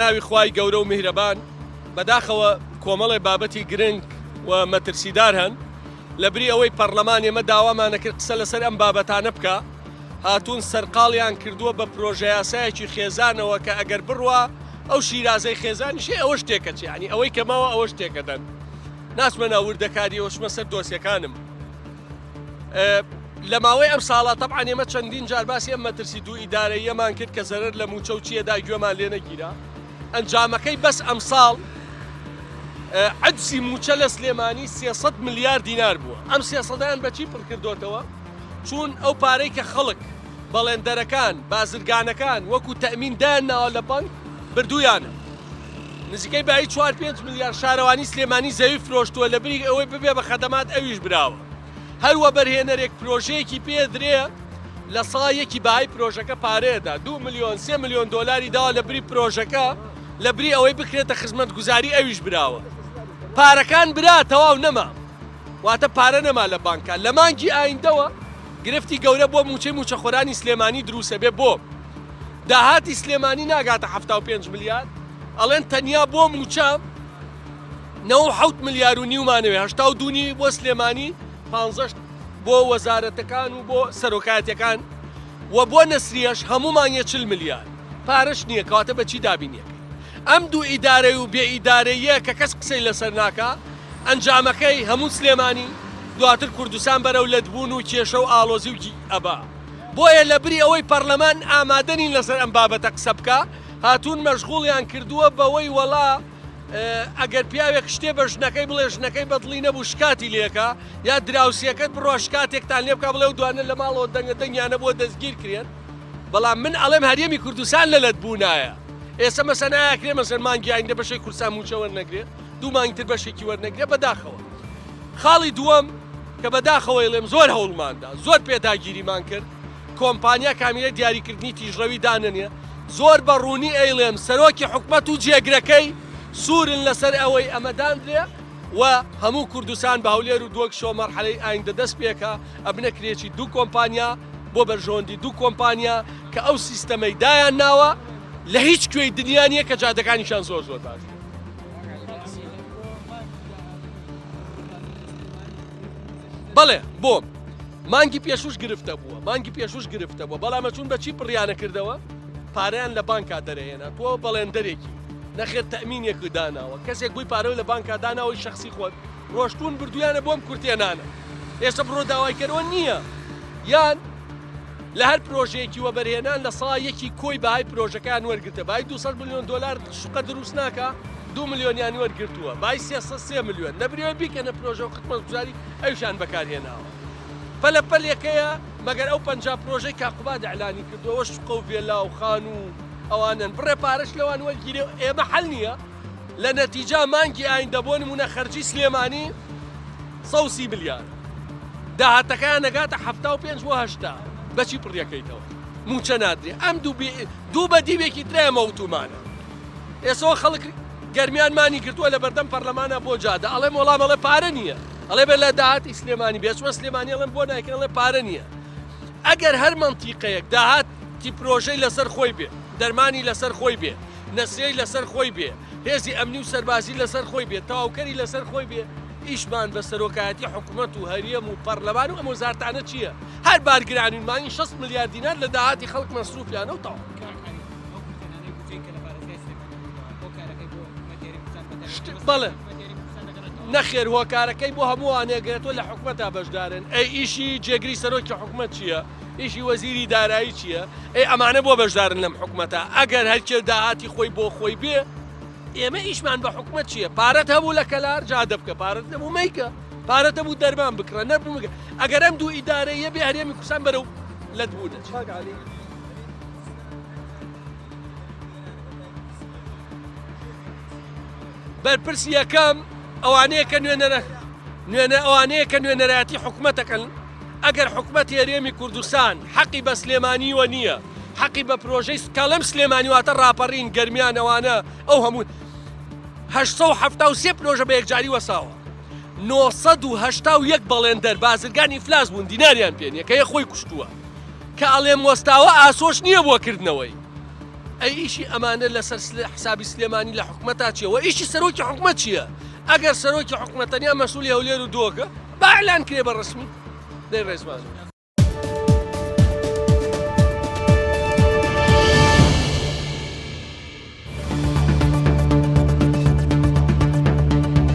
ناوی خوای گەورە و میهرەبان بەداخەوە کۆمەڵێ بابەتی گرنگ و مەترسیدار هەن لەبری ئەوەی پەرلەمان ئێمە داوامانە کرد قسە لەسەر ئەم بابەتانە بکە هاتوون سەرقاڵیان کردووە بە پرۆژە یاسایەکی خێزانەوە کە ئەگەر بڕوە ئەو شیرازەی خێزانیشێ ئەوە شتێکە چی ینی ئەوەی کەمەوە ئەوە شتێکە دەن ناچمە ناوردەکاری ئەوشمە سەر دۆسیەکانم لە ماوەی ئەم ساڵە تەبعان ئێمە چەندین جار باسی ئەم مەترسی دوو ئیدارەیەمان کرد کە زەرەر لە موچە و چیەدا گوێمان لێ نەگیرا ئەنجامەکەی بەس ئەمساڵ عجزی موچە لە سلێمانی 300 ملیار دینار بووە ئەم 300یان بەچی پڕ کردوتەوە چون ئەو پارەی کە خەڵک بەڵێندەرەکان بازرگانەکان وەکو تەمین دایانناوە لە بەنک بردوویانە نزیکەی بای 4-5 ملیار شارەوانی سلێمانی زەوی فرۆشتووە لە بری ئەوەی ببێ بە خەدەمات ئەویش براوە هەروە بەرهێنەرێک پرۆژەیەکی پێدرێ لە ساڵیەکی بەهای پرۆژەکە پارەیەدا 2 ملیۆن 3 ملیۆن دۆلاری داوە لە بری پرۆژەکە لە بری ئەوەی بکرێتە خزمەت گوزاری ئەویش براوە پارەکان برا تەواو نەما واتە پارە نەما لە بانکان لە مانگی ئایندەوە گرفتی گەورە بۆ موچەی موچەخۆرانی سلێمانی دروسە بێ بۆ داهاتی سلێمانی ناگاتە 75 ملیار ئەڵێن تەنیا بۆ موچە 97 ملیار و نیومانەوێ 82 بۆ سلێمانی 15 بۆ وەزارەتەکان و بۆ سەرۆکاتەکان و بۆ نەسریەش هەمومانیە 40 ملیار پارەش نییە کەواتە بەچی دابینیەکە ئەم دوو ئیدارەی و بێ ئیدارەیە کە کەس قسەی لەسەر ناکە ئەنجامەکەی هەموو سلێمانی دواتر کوردستان بەرەو لەدبوون و کێشە و ئاڵۆزی و ئەبا بۆیە لە بری ئەوەی پەرلەمان ئامادەنین لەسەر ئەم بابەتە قسە بکە هاتوون مەشغوڵیان کردووە بەوەی وەڵا ئەگەر پیاوێک شتێ بە ژنەکەی بڵێ ژنەکەی بەدڵی نەبوو شکاتی لێکە یا دراوسیەکەت بڕۆ شکاتێکتان لێ بکە بڵێ و دوانە لە ماڵەوە دەنگە دەنگیانە بۆ دەستگیر کرێن بەڵام من ئەڵێم هەرێمی کوردستان لە لەدبوونایە ئێستا مەسە نایەکرێ مەسەر مانگی ئایندە بەشەی کورسان موچە وەرنەگرێت دوو مانگتر بەشێکی وەرنەگرێت بەداخەوە خاڵی دووەم کە بەداخەوەی لێم زۆر هەوڵماندا زۆر پێداگیریمان کرد کۆمپانیا کامیلە دیاریکردنی تیژڕەوی دانەنیە زۆر بە ڕوونی ئەیڵێم سەرۆکی حکومەت و جێگرەکەی سوورن لەسەر ئەوەی ئەمەدانرێ و هەموو کوردستان بە هەولێر و دۆک شۆ مەرحەلەی ئایندە دەست پێکە ئەبنە کرێکی دوو کۆمپانیا بۆ بەرژۆندی دوو کۆمپانیا کە ئەو سیستەمەی دایان ناوە لە هیچ کوێی دنیا نیە کە جادەکانیشان زۆر زۆر باش بەڵێ بۆم مانگی پێشوش گرفتە بووە مانگی پێشوش گرفتە بووە بەڵامە چون بەچی پڕیانە کردەوە پارەیان لە بانکا دەرەهێنا تۆ بەڵێندەرێکی نەخێت تەمینێکی داناوە کەسێک بووی پارەوە لە بانکا داناوەی شخصی خۆت ڕۆشتون بردویانە بۆم کورتێنانە ئێستا بڕۆ داوایکەرەوە نییە یان لە هەر پرۆژەیەکی وە بەرهێنان لە ساڵیەکی کۆی بەهای پرۆژەکان وەرگرتە بای 200 ملیۆن دلار شقە دروست ناکە 2 ملیۆنیان وەرگرتووە بای 3 ملیۆن نەبرێ بیکەنە پرۆژە و خزمەتگوزاری ئەوشان بەکارهێناوە پەلەپەلێکەیە مەگەر ئەو 50 پرۆژەی کاقوباد ئەعلانی کردووە شقە و ڤێلا و خان و ئەوانن بڕێ پارەش لەوان وەرگیرێ ئێمە حەل نییە لە نەتیجا مانگی ئایندە بۆ نمونە خەرجی سلێمانی 130 ملیار داهاتەکەیان نەگاتە 75 بۆ 80 بەچی پڕیەکەیتەوە موچە نادرێ ئەم دوو بەدیبێکی ترە مەوتومانە ئێسەوە خەڵک گەرمیانمانی کردووە لە بەردەم پەرلەمانە بۆ جادە ئەڵێم وەڵام ئەڵێ پارە نییە ئەڵێ بێ لە داهاتی سلێمانی بێچوە سلێمانی ئەڵێم بۆ نایکەن ئەڵێ پارە نییە ئەگەر هەر مەنتیقەیەک داهاتی پرۆژەی لەسەر خۆی بێ دەرمانی لەسەر خۆی بێ نەسرەی لەسەر خۆی بێ هێزی ئەمنی و سەربازی لەسەر خۆی بێ تەواوکەری لەسەر خۆی بێ ئیشمان بە سەرۆکایەتی حکوومەت و هەریەم و پەرلەمان و ئەم وەزارەتانە چییە؟ هەر بارگرانیمانی 6 ملیار دینار لە داهاتی خەڵک مەسروفیانە و تەواو بەڵێ نەخێر هۆکارەکەی بۆ هەموو وانێگرێتەوە لە حکوومەتا بەشدارن ئەی ئیشی جێگری سەرۆکی حکوومەت چییە؟ ئیشی وەزیری دارایی چییە؟ ئەی ئەمانە بۆ بەشدارن لەم حکوومەتە ئەگەر هەرکێ داهاتی خۆی بۆ خۆی بێ ئێمە ئیشمان بە حکوومەت چییە؟ پارەت هەبوو لە کەلار جادە بکە پارەت هەبوو مەیکە پارەت هەبوو دەرمان بکڕە نەبوومگە ئەگەر ئەم دوو ئیدارەیە بێ هەرێمی کوردستان بەرەو لەدبوونە بەرپرسی یەکەم ئەوانەیە کە نوێنەرایەتی حکوومەتەکەن ئەگەر حکوومەتی هەرێمی کوردستان حەقی بە سلێمانیوە نییە حەقی بە پرۆژەی کەڵەم سلێمانی واتە ڕاپەڕین گەرمیانەوانە ئەو هەموو 873 پرۆژە بە یەکجاری وەساوە 981 بەڵێندەر بازرگانی فلاس بوون دیناریان پێنیە کە یە خۆی کوشتووە کە ئەڵێم وەستاوە ئاسۆش نییە بۆ کردنەوەی ئەی ئیشی ئەمانە لەسەر حسابی سلێمانی لە حکومەتا چیە و ئیشی سەرۆکی حکومەت چییە؟ ئەگەر سەرۆکی حکومەتەنیا مەسئولی هەولێر و دۆکە با ئەعلان کرێ بە ڕسمی دەی ڕێزمان.